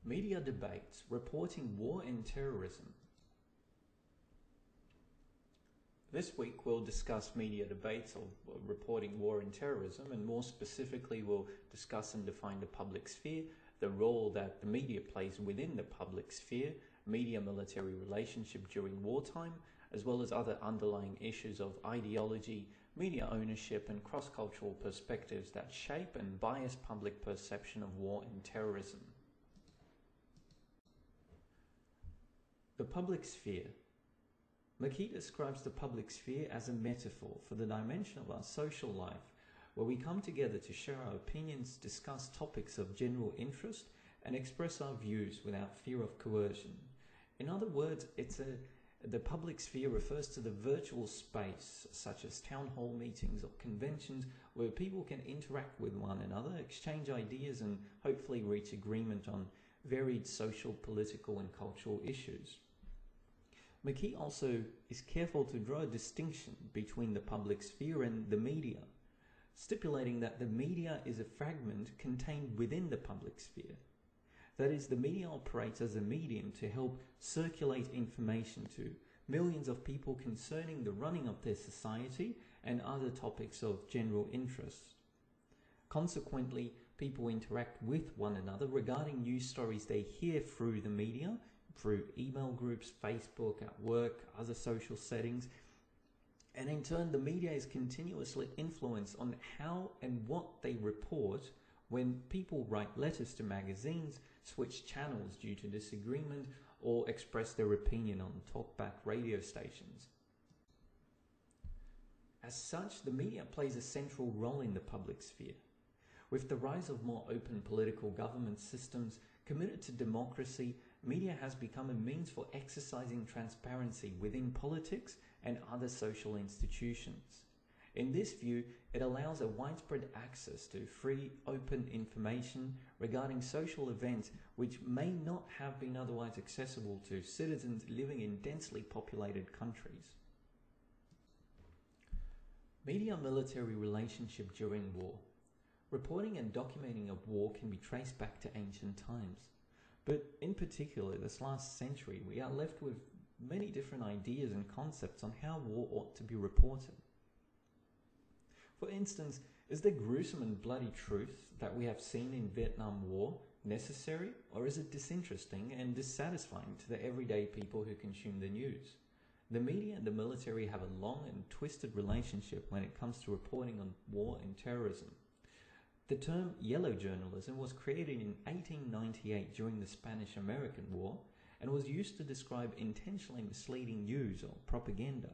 Media debates reporting war and terrorism. This week we'll discuss media debates of reporting war and terrorism, and more specifically we'll discuss and define the public sphere, the role that the media plays within the public sphere, media-military relationship during wartime, as well as other underlying issues of ideology, media ownership and cross-cultural perspectives that shape and bias public perception of war and terrorism. The public sphere. Mikolic describes the public sphere as a metaphor for the dimension of our social life, where we come together to share our opinions, discuss topics of general interest, and express our views without fear of coercion. In other words, the public sphere refers to the virtual space, such as town hall meetings or conventions, where people can interact with one another, exchange ideas, and hopefully reach agreement on varied social, political, and cultural issues. Mikolic also is careful to draw a distinction between the public sphere and the media, stipulating that the media is a fragment contained within the public sphere. That is, the media operates as a medium to help circulate information to millions of people concerning the running of their society and other topics of general interest. Consequently, people interact with one another regarding news stories they hear through the media, through email groups, Facebook, at work, other social settings, and in turn the media is continuously influenced on how and what they report when people write letters to magazines, switch channels due to disagreement, or express their opinion on talkback radio stations. As such, the media plays a central role in the public sphere. With the rise of more open political government systems committed to democracy, media has become a means for exercising transparency within politics and other social institutions. In this view, it allows a widespread access to free, open information regarding social events which may not have been otherwise accessible to citizens living in densely populated countries. Media-military relationship during war. Reporting and documenting of war can be traced back to ancient times. But in particular, this last century, we are left with many different ideas and concepts on how war ought to be reported. For instance, is the gruesome and bloody truth that we have seen in Vietnam War necessary, or is it disinteresting and dissatisfying to the everyday people who consume the news? The media and the military have a long and twisted relationship when it comes to reporting on war and terrorism. The term yellow journalism was created in 1898 during the Spanish-American War and was used to describe intentionally misleading news or propaganda.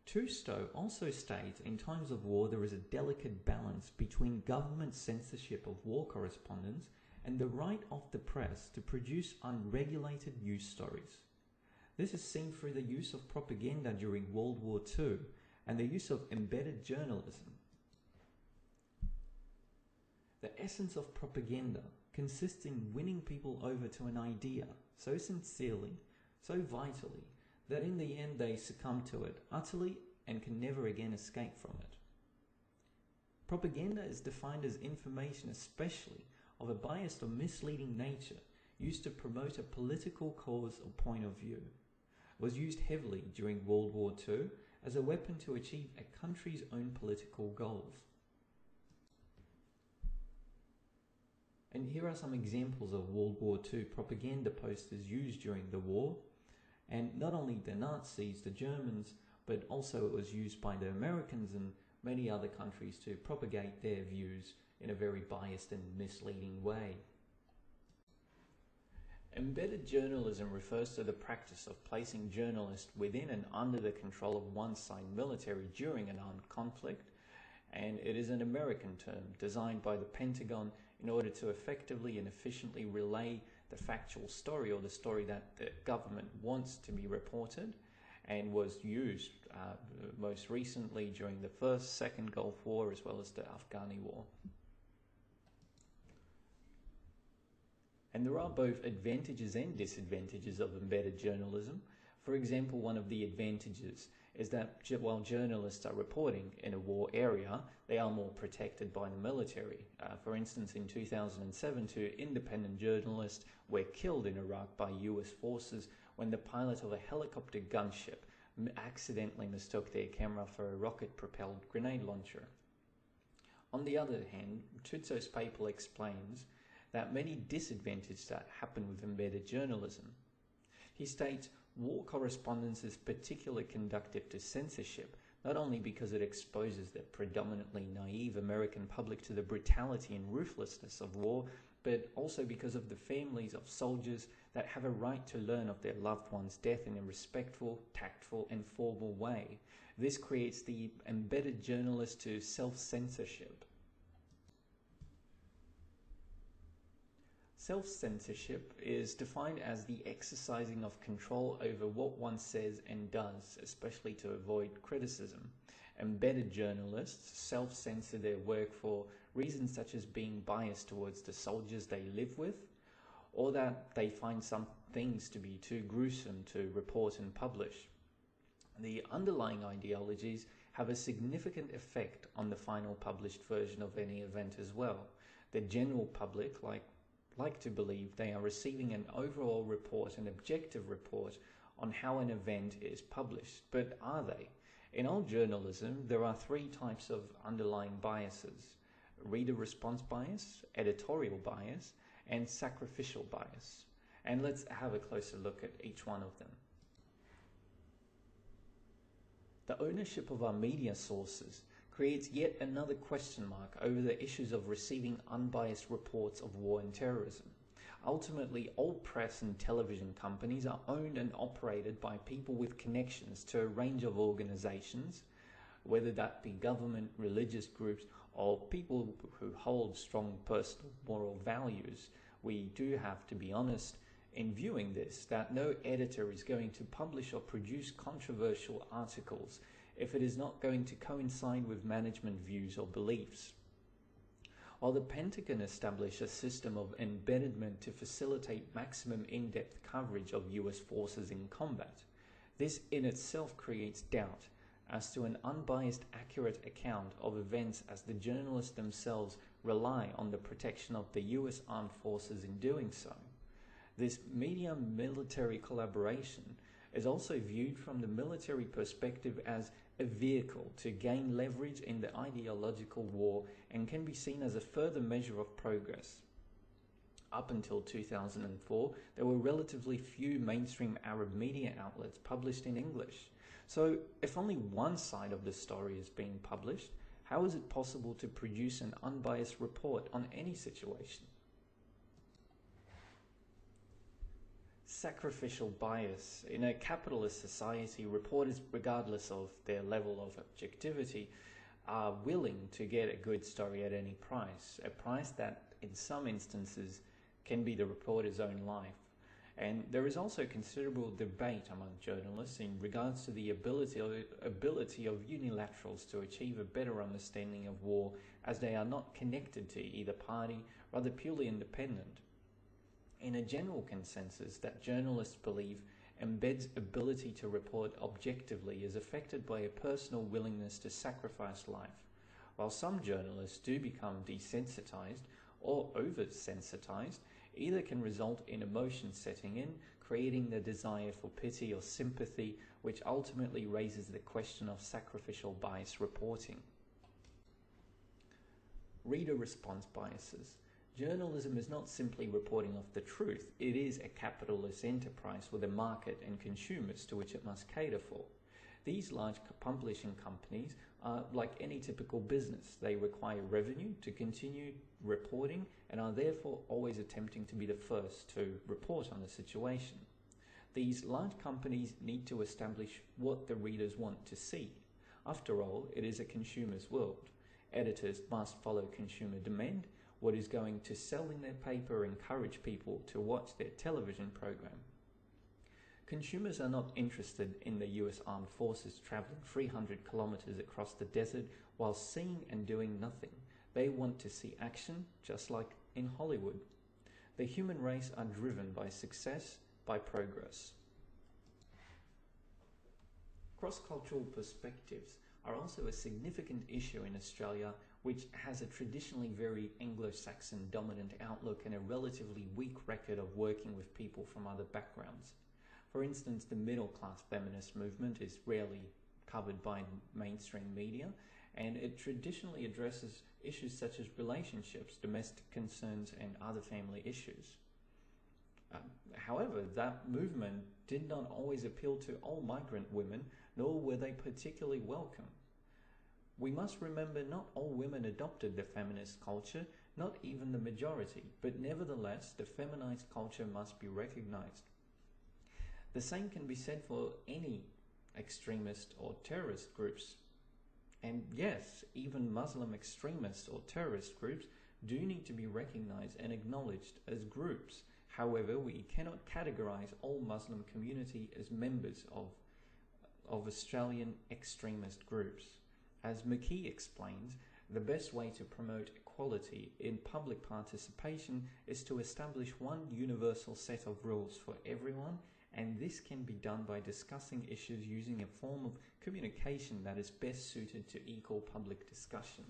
Trudeau also states in times of war there is a delicate balance between government censorship of war correspondence and the right of the press to produce unregulated news stories. This is seen through the use of propaganda during World War II and the use of embedded journalism. The essence of propaganda consists in winning people over to an idea so sincerely, so vitally, that in the end they succumb to it utterly and can never again escape from it. Propaganda is defined as information, especially of a biased or misleading nature, used to promote a political cause or point of view. It was used heavily during World War II as a weapon to achieve a country's own political goals. And here are some examples of World War II propaganda posters used during the war. And not only the Nazis, the Germans, but also it was used by the Americans and many other countries to propagate their views in a very biased and misleading way. Embedded journalism refers to the practice of placing journalists within and under the control of one side military during an armed conflict, and it is an American term designed by the Pentagon in order to effectively and efficiently relay the factual story or the story that the government wants to be reported, and was used most recently during the First, Second Gulf War as well as the Afghani War. And there are both advantages and disadvantages of embedded journalism. For example, one of the advantages is that while journalists are reporting in a war area, they are more protected by the military. For instance, in 2007, 2 independent journalists were killed in Iraq by US forces when the pilot of a helicopter gunship accidentally mistook their camera for a rocket-propelled grenade launcher. On the other hand, Mateusz's paper explains that many disadvantages that happen with embedded journalism. He states, war correspondence is particularly conducive to censorship, not only because it exposes the predominantly naive American public to the brutality and ruthlessness of war, but also because of the families of soldiers that have a right to learn of their loved one's death in a respectful, tactful, and formal way. This creates the embedded journalist to self-censorship. Self-censorship is defined as the exercising of control over what one says and does, especially to avoid criticism. Embedded journalists self-censor their work for reasons such as being biased towards the soldiers they live with, or that they find some things to be too gruesome to report and publish. The underlying ideologies have a significant effect on the final published version of any event as well. The general public like to believe they are receiving an overall report, an objective report on how an event is published. But are they? In all journalism, there are 3 types of underlying biases: reader response bias, editorial bias, and sacrificial bias. And let's have a closer look at each one of them. The ownership of our media sources creates yet another question mark over the issues of receiving unbiased reports of war and terrorism. Ultimately, all press and television companies are owned and operated by people with connections to a range of organizations, whether that be government, religious groups, or people who hold strong personal moral values. We do have to be honest in viewing this, that no editor is going to publish or produce controversial articles if it is not going to coincide with management views or beliefs. While the Pentagon established a system of embeddedment to facilitate maximum in-depth coverage of US forces in combat, this in itself creates doubt as to an unbiased, accurate account of events, as the journalists themselves rely on the protection of the US Armed Forces in doing so. This media-military collaboration is also viewed from the military perspective as a vehicle to gain leverage in the ideological war and can be seen as a further measure of progress. Up until 2004, there were relatively few mainstream Arab media outlets published in English. So if only one side of the story is being published, how is it possible to produce an unbiased report on any situation? Sacrificial bias. In a capitalist society, reporters, regardless of their level of objectivity, are willing to get a good story at any price, a price that in some instances can be the reporter's own life. And there is also considerable debate among journalists in regards to the ability of unilaterals to achieve a better understanding of war, as they are not connected to either party, rather purely independent. In a general consensus that journalists believe embeds ability to report objectively is affected by a personal willingness to sacrifice life, while some journalists do become desensitized or oversensitized, either can result in emotion setting in, creating the desire for pity or sympathy, which ultimately raises the question of sacrificial bias reporting. Reader response biases. Journalism is not simply reporting of the truth, it is a capitalist enterprise with a market and consumers to which it must cater for. These large publishing companies are like any typical business. They require revenue to continue reporting and are therefore always attempting to be the first to report on a situation. These large companies need to establish what the readers want to see. After all, it is a consumer's world. Editors must follow consumer demand, what is going to sell in their paper, encourage people to watch their television program. Consumers are not interested in the US Armed Forces traveling 300 kilometers across the desert while seeing and doing nothing. They want to see action, just like in Hollywood. The human race are driven by success, by progress. Cross-cultural perspectives are also a significant issue in Australia, which has a traditionally very Anglo-Saxon dominant outlook and a relatively weak record of working with people from other backgrounds. For instance, the middle-class feminist movement is rarely covered by mainstream media, and it traditionally addresses issues such as relationships, domestic concerns, and other family issues. However, that movement did not always appeal to all migrant women, nor were they particularly welcome. We must remember not all women adopted the feminist culture, not even the majority, but nevertheless, the feminized culture must be recognized. The same can be said for any extremist or terrorist groups. And yes, even Muslim extremist or terrorist groups do need to be recognized and acknowledged as groups. However, we cannot categorize all Muslim community as members of Australian extremist groups. As McKee explains, the best way to promote equality in public participation is to establish one universal set of rules for everyone, and this can be done by discussing issues using a form of communication that is best suited to equal public discussion.